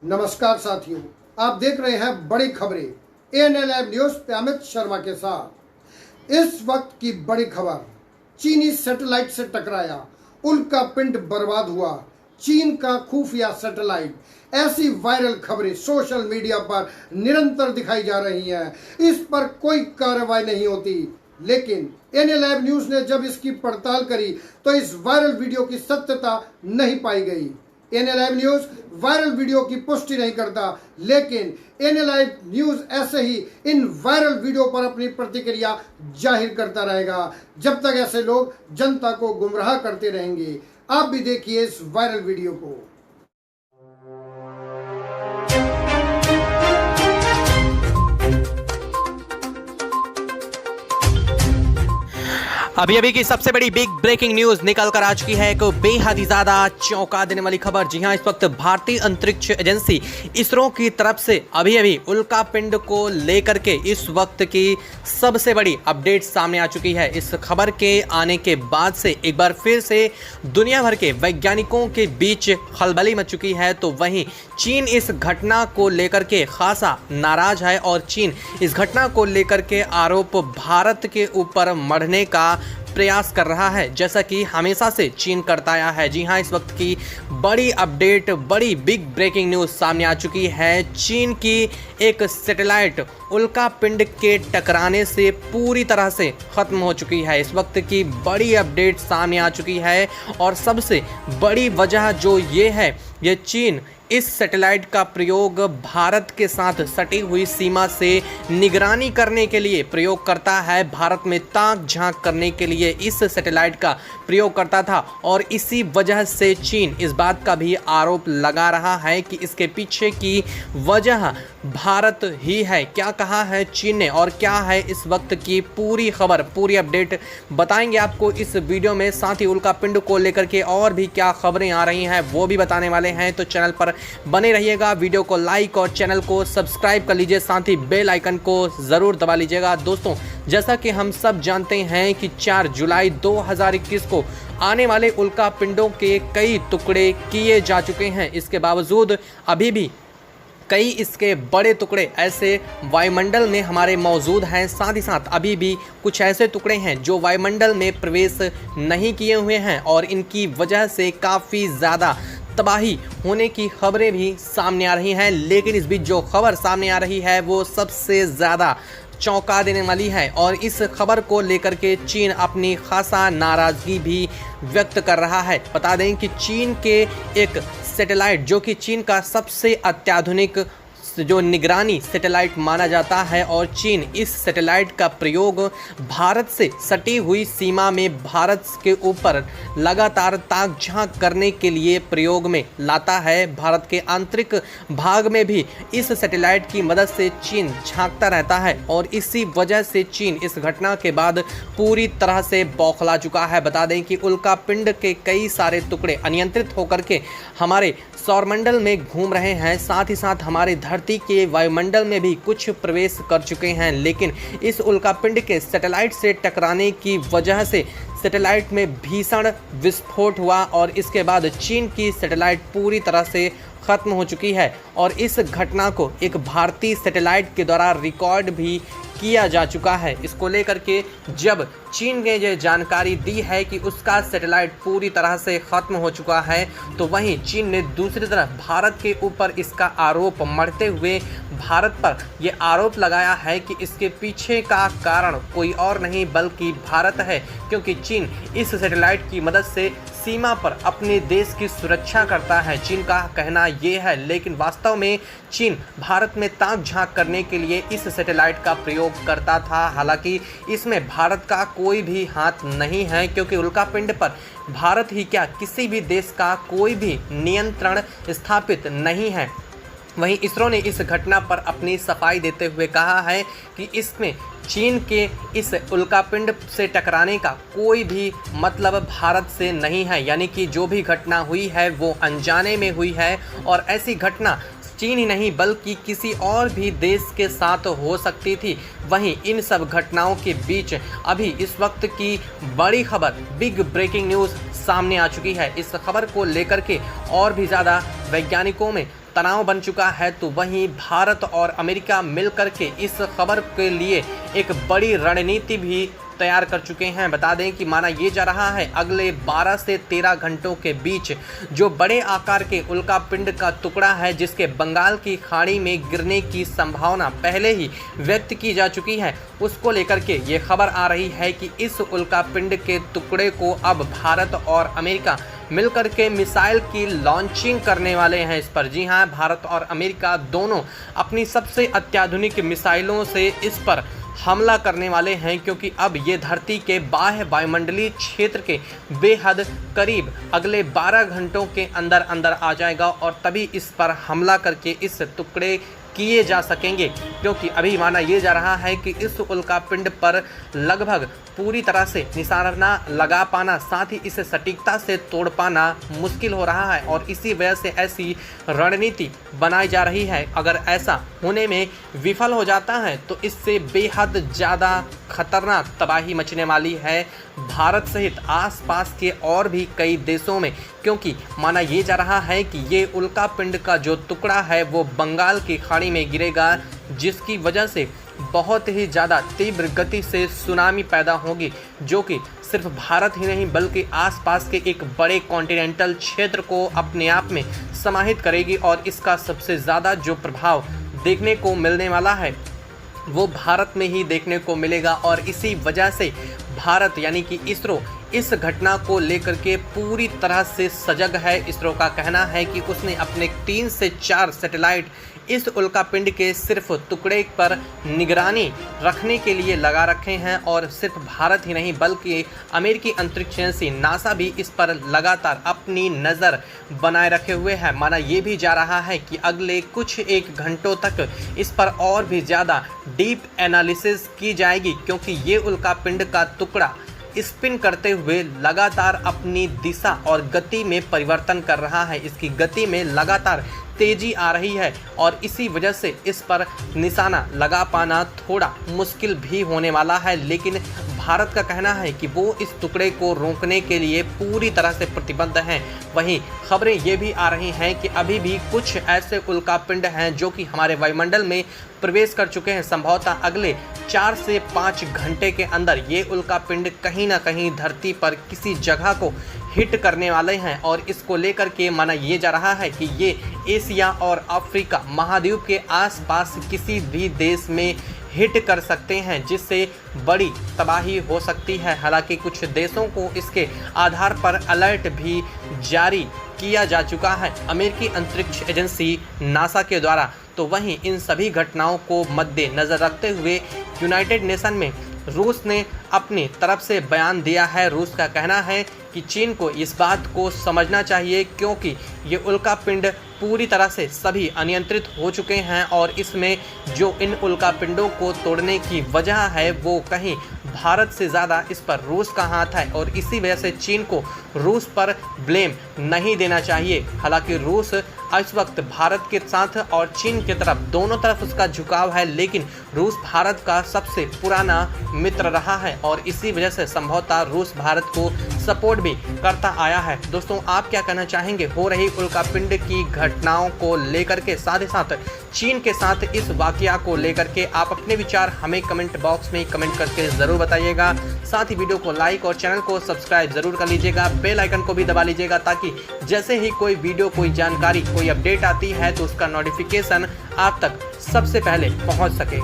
नमस्कार साथियों, आप देख रहे हैं बड़ी खबरें एएनएल लाइव न्यूज पे अमित शर्मा के साथ। इस वक्त की बड़ी खबर, चीनी सैटेलाइट से टकराया, उल्का पिंड बर्बाद हुआ, चीन का खुफिया सैटेलाइट। ऐसी वायरल खबरें सोशल मीडिया पर निरंतर दिखाई जा रही हैं। इस पर कोई कार्रवाई नहीं होती, लेकिन एएनएल लाइव न्यूज ने जब इसकी पड़ताल करी तो इस वायरल वीडियो की सत्यता नहीं पाई गई। एएनएल लाइव न्यूज वायरल वीडियो की पुष्टि नहीं करता, लेकिन एएनएल लाइव न्यूज ऐसे ही इन वायरल वीडियो पर अपनी प्रतिक्रिया जाहिर करता रहेगा जब तक ऐसे लोग जनता को गुमराह करते रहेंगे। आप भी देखिए इस वायरल वीडियो को। अभी की सबसे बड़ी बिग ब्रेकिंग न्यूज निकल कर आ चुकी है। एक बेहद ही ज्यादा चौंका देने वाली खबर। जी हां, इस वक्त भारतीय अंतरिक्ष एजेंसी इसरो की तरफ से अभी उल्का पिंड को लेकर के इस वक्त की सबसे बड़ी अपडेट सामने आ चुकी है। इस खबर के आने के बाद से एक बार फिर से दुनिया भर के वैज्ञानिकों के बीच खलबली मच चुकी है। तो वहीं चीन इस घटना को लेकर के खासा नाराज है और चीन इस घटना को लेकर के आरोप भारत के ऊपर मढ़ने का प्रयास कर रहा है, जैसा कि हमेशा से चीन करता आया है। जी हां, इस वक्त की बड़ी अपडेट, बड़ी बिग ब्रेकिंग न्यूज़ सामने आ चुकी है। चीन की एक सैटेलाइट उल्का पिंड के टकराने से पूरी तरह से ख़त्म हो चुकी है। इस वक्त की बड़ी अपडेट सामने आ चुकी है और सबसे बड़ी वजह जो ये है, ये चीन इस सैटेलाइट का प्रयोग भारत के साथ सटी हुई सीमा से निगरानी करने के लिए प्रयोग करता है। भारत में ताक झांक करने के लिए इस सैटेलाइट का प्रयोग करता था और इसी वजह से चीन इस बात का भी आरोप लगा रहा है कि इसके पीछे की वजह भारत ही है। क्या कहा है चीन ने और क्या है इस वक्त की पूरी खबर, पूरी अपडेट बताएंगे आपको इस वीडियो में। साथ ही उल्का पिंड को लेकर के और भी क्या खबरें आ रही हैं वो भी बताने वाले हैं। तो चैनल पर बने रहिएगा, वीडियो को लाइक और चैनल को सब्सक्राइब कर लीजिए, साथ ही बेल आइकन को ज़रूर दबा लीजिएगा। दोस्तों, जैसा कि हम सब जानते हैं कि 4 जुलाई 2021 को आने वाले उल्का पिंडों के कई टुकड़े किए जा चुके हैं। इसके बावजूद अभी भी कई इसके बड़े टुकड़े ऐसे वायुमंडल में हमारे मौजूद हैं। साथ ही साथ अभी भी कुछ ऐसे टुकड़े हैं जो वायुमंडल में प्रवेश नहीं किए हुए हैं और इनकी वजह से काफ़ी ज़्यादा तबाही होने की खबरें भी सामने आ रही हैं। लेकिन इस बीच जो खबर सामने आ रही है वो सबसे ज़्यादा चौंका देने वाली है और इस खबर को लेकर के चीन अपनी खासा नाराज़गी भी व्यक्त कर रहा है। बता दें कि चीन के एक सैटेलाइट, जो कि चीन का सबसे अत्याधुनिक जो निगरानी सैटेलाइट माना जाता है, और चीन इस सैटेलाइट का प्रयोग भारत से सटी हुई सीमा में भारत के ऊपर लगातार ताक झांक करने के लिए प्रयोग में लाता है। भारत के आंतरिक भाग में भी इस सैटेलाइट की मदद से चीन झांकता रहता है और इसी वजह से चीन इस घटना के बाद पूरी तरह से बौखला चुका है। बता दें कि उल्का पिंड के कई सारे टुकड़े अनियंत्रित होकर के हमारे सौरमंडल में घूम रहे हैं। साथ ही साथ हमारे धरती के वायुमंडल में भी कुछ प्रवेश कर चुके हैं, लेकिन इस उल्का पिंड के सैटेलाइट से टकराने की वजह से सैटेलाइट में भीषण विस्फोट हुआ और इसके बाद चीन की सैटेलाइट पूरी तरह से ख़त्म हो चुकी है। और इस घटना को एक भारतीय सैटेलाइट के द्वारा रिकॉर्ड भी किया जा चुका है। इसको लेकर के जब चीन ने ये जानकारी दी है कि उसका सैटेलाइट पूरी तरह से ख़त्म हो चुका है, तो वहीं चीन ने दूसरी तरफ भारत के ऊपर इसका आरोप मढ़ते हुए भारत पर ये आरोप लगाया है कि इसके पीछे का कारण कोई और नहीं बल्कि भारत है, क्योंकि चीन इस सैटेलाइट की मदद से सीमा पर अपने देश की सुरक्षा करता है। चीन का कहना ये है, लेकिन वास्तव में चीन भारत में ताक झांक करने के लिए इस सैटेलाइट का प्रयोग करता था। हालांकि इसमें भारत का कोई भी हाथ नहीं है, क्योंकि उल्का पिंड पर भारत ही क्या, किसी भी देश का कोई भी नियंत्रण स्थापित नहीं है। वहीं इसरो ने इस घटना पर अपनी सफाई देते हुए कहा है कि इसमें चीन के इस उल्कापिंड से टकराने का कोई भी मतलब भारत से नहीं है, यानी कि जो भी घटना हुई है वो अनजाने में हुई है और ऐसी घटना चीन ही नहीं बल्कि किसी और भी देश के साथ हो सकती थी। वहीं इन सब घटनाओं के बीच अभी इस वक्त की बड़ी खबर, बिग ब्रेकिंग न्यूज़ सामने आ चुकी है। इस खबर को लेकर के और भी ज़्यादा वैज्ञानिकों में तनाव बन चुका है, तो वहीं भारत और अमेरिका मिलकर के इस खबर के लिए एक बड़ी रणनीति भी तैयार कर चुके हैं। बता दें कि माना ये जा रहा है अगले 12 से 13 घंटों के बीच जो बड़े आकार के उल्कापिंड का टुकड़ा है जिसके बंगाल की खाड़ी में गिरने की संभावना पहले ही व्यक्त की जा चुकी है, उसको लेकर के ये खबर आ रही है कि इस उल्कापिंड के टुकड़े को अब भारत और अमेरिका मिलकर के मिसाइल की लॉन्चिंग करने वाले हैं इस पर। जी हाँ, भारत और अमेरिका दोनों अपनी सबसे अत्याधुनिक मिसाइलों से इस पर हमला करने वाले हैं, क्योंकि अब ये धरती के बाह्य वायुमंडलीय क्षेत्र के बेहद करीब अगले 12 घंटों के अंदर अंदर आ जाएगा और तभी इस पर हमला करके इस टुकड़े किए जा सकेंगे। क्योंकि अभी माना ये जा रहा है कि इस उल्कापिंड पर लगभग पूरी तरह से निशाना लगा पाना, साथ ही इसे सटीकता से तोड़ पाना मुश्किल हो रहा है और इसी वजह से ऐसी रणनीति बनाई जा रही है। अगर ऐसा होने में विफल हो जाता है तो इससे बेहद ज़्यादा खतरनाक तबाही मचने वाली है भारत सहित आसपास के और भी कई देशों में, क्योंकि माना ये जा रहा है कि ये उल्कापिंड का जो टुकड़ा है वो बंगाल की खाड़ी में गिरेगा, जिसकी वजह से बहुत ही ज़्यादा तीव्र गति से सुनामी पैदा होगी, जो कि सिर्फ भारत ही नहीं बल्कि आसपास के एक बड़े कॉन्टिनेंटल क्षेत्र को अपने आप में समाहित करेगी और इसका सबसे ज़्यादा जो प्रभाव देखने को मिलने वाला है वो भारत में ही देखने को मिलेगा। और इसी वजह से भारत यानी कि इसरो इस घटना को लेकर के पूरी तरह से सजग है। इसरो का कहना है कि उसने अपने 3 से 4 सैटेलाइट इस उल्कापिंड के सिर्फ टुकड़े पर निगरानी रखने के लिए लगा रखे हैं और सिर्फ भारत ही नहीं बल्कि अमेरिकी अंतरिक्ष एजेंसी नासा भी इस पर लगातार अपनी नज़र बनाए रखे हुए है। माना ये भी जा रहा है कि अगले कुछ एक घंटों तक इस पर और भी ज़्यादा डीप एनालिसिस की जाएगी, क्योंकि ये उल्कापिंड का टुकड़ा स्पिन करते हुए लगातार अपनी दिशा और गति में परिवर्तन कर रहा है। इसकी गति में लगातार तेजी आ रही है और इसी वजह से इस पर निशाना लगा पाना थोड़ा मुश्किल भी होने वाला है। लेकिन भारत का कहना है कि वो इस टुकड़े को रोकने के लिए पूरी तरह से प्रतिबद्ध हैं। वहीं खबरें ये भी आ रही हैं कि अभी भी कुछ ऐसे उल्कापिंड हैं जो कि हमारे वायुमंडल में प्रवेश कर चुके हैं। संभवतः अगले 4 से 5 घंटे के अंदर ये उल्कापिंड कहीं ना कहीं धरती पर किसी जगह को हिट करने वाले हैं और इसको लेकर के माना ये जा रहा है कि ये एशिया और अफ्रीका महाद्वीप के आसपास किसी भी देश में हिट कर सकते हैं, जिससे बड़ी तबाही हो सकती है। हालांकि कुछ देशों को इसके आधार पर अलर्ट भी जारी किया जा चुका है अमेरिकी अंतरिक्ष एजेंसी नासा के द्वारा। तो वहीं इन सभी घटनाओं को मद्देनज़र रखते हुए यूनाइटेड नेशन में रूस ने अपनी तरफ से बयान दिया है। रूस का कहना है कि चीन को इस बात को समझना चाहिए, क्योंकि ये उल्कापिंड पूरी तरह से सभी अनियंत्रित हो चुके हैं और इसमें जो इन उल्कापिंडों को तोड़ने की वजह है वो कहीं भारत से ज़्यादा इस पर रूस का हाथ है और इसी वजह से चीन को रूस पर ब्लेम नहीं देना चाहिए। हालांकि रूस इस वक्त भारत के साथ और चीन की तरफ दोनों तरफ उसका झुकाव है, लेकिन रूस भारत का सबसे पुराना मित्र रहा है और इसी वजह से संभवतः रूस भारत को सपोर्ट भी करता आया है। दोस्तों, आप क्या कहना चाहेंगे हो रही उल्कापिंड की घटनाओं को लेकर के, साथ ही साथ चीन के साथ इस वाकया को लेकर के? आप अपने विचार हमें कमेंट बॉक्स में कमेंट करके ज़रूर बताइएगा। साथ ही वीडियो को लाइक और चैनल को सब्सक्राइब ज़रूर कर लीजिएगा, बेल आइकन को भी दबा लीजिएगा ताकि जैसे ही कोई वीडियो, कोई जानकारी, कोई अपडेट आती है तो उसका नोटिफिकेशन आप तक सबसे पहले पहुंच सके।